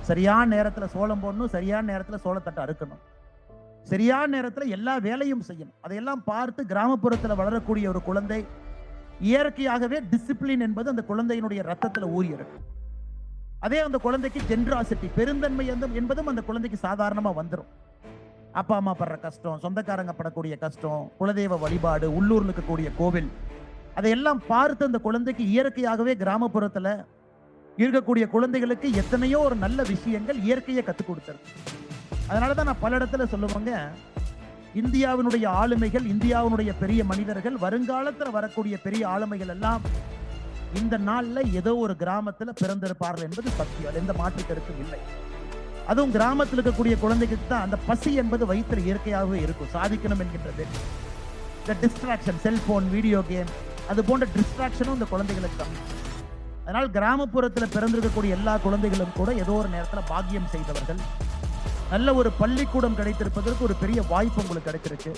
சரியான நேரத்துல சோளம் போடணும், சரியான நேரத்துல சோளத்தட்டை அறுக்கணும், சரியான நேரத்துல எல்லா வேலையும் செய்யணும். அதையெல்லாம் பார்த்து கிராமப்புறத்துல வளரக்கூடிய ஒரு குழந்தை இயற்கையாகவே டிசிப்ளின் என்பது அந்த குழந்தையினுடைய ரத்தத்துல ஊறி இருக்கு. அதே அந்த குழந்தைக்கு ஜென்ராசிட்டி, பெருந்தன்மை என்பதும் அந்த குழந்தைக்கு சாதாரணமா வந்துடும். அப்பா அம்மா படுற கஷ்டம், சொந்தக்காரங்க படக்கூடிய கஷ்டம், குலதெய்வ வழிபாடு, உள்ளூர்ல இருக்கக்கூடிய கோவில், அதையெல்லாம் பார்த்து அந்த குழந்தைக்கு இயற்கையாகவே கிராமப்புறத்துல இருக்கக்கூடிய குழந்தைகளுக்கு எத்தனையோ ஒரு நல்ல விஷயங்கள் இயற்கையை கற்றுக் கொடுத்துருக்கு. அதனாலதான் நான் பல இடத்துல சொல்லுவாங்க, இந்தியாவினுடைய ஆளுமைகள், இந்தியாவினுடைய பெரிய மனிதர்கள், வருங்காலத்துல வரக்கூடிய பெரிய ஆளுமைகள் எல்லாம் இந்த நாள்ல ஏதோ ஒரு கிராமத்துல பிறந்திருப்பார்கள் என்பது சத்தியம். எந்த மாற்று கருத்தும் இல்லை. அதுவும் கிராமத்தில் இருக்கக்கூடிய குழந்தைக்கு தான் அந்த பசி என்பது வயிற்றுல இயற்கையாகவே இருக்கும். சாதிக்கணும் என்கின்றது, இந்த டிஸ்ட்ராக்ஷன், செல்போன், வீடியோ கேம், அது போன்ற டிஸ்ட்ராக்ஷனும் இந்த குழந்தைகளுக்கு கம்மி. அதனால் கிராமப்புறத்தில் பிறந்திருக்கக்கூடிய எல்லா குழந்தைகளும் கூட ஏதோ ஒரு நேரத்தில் பாக்கியம் செய்தவர்கள். நல்ல ஒரு பள்ளிக்கூடம் கிடைத்திருப்பதற்கு ஒரு பெரிய வாய்ப்பு உங்களுக்கு கிடைச்சிருக்கு.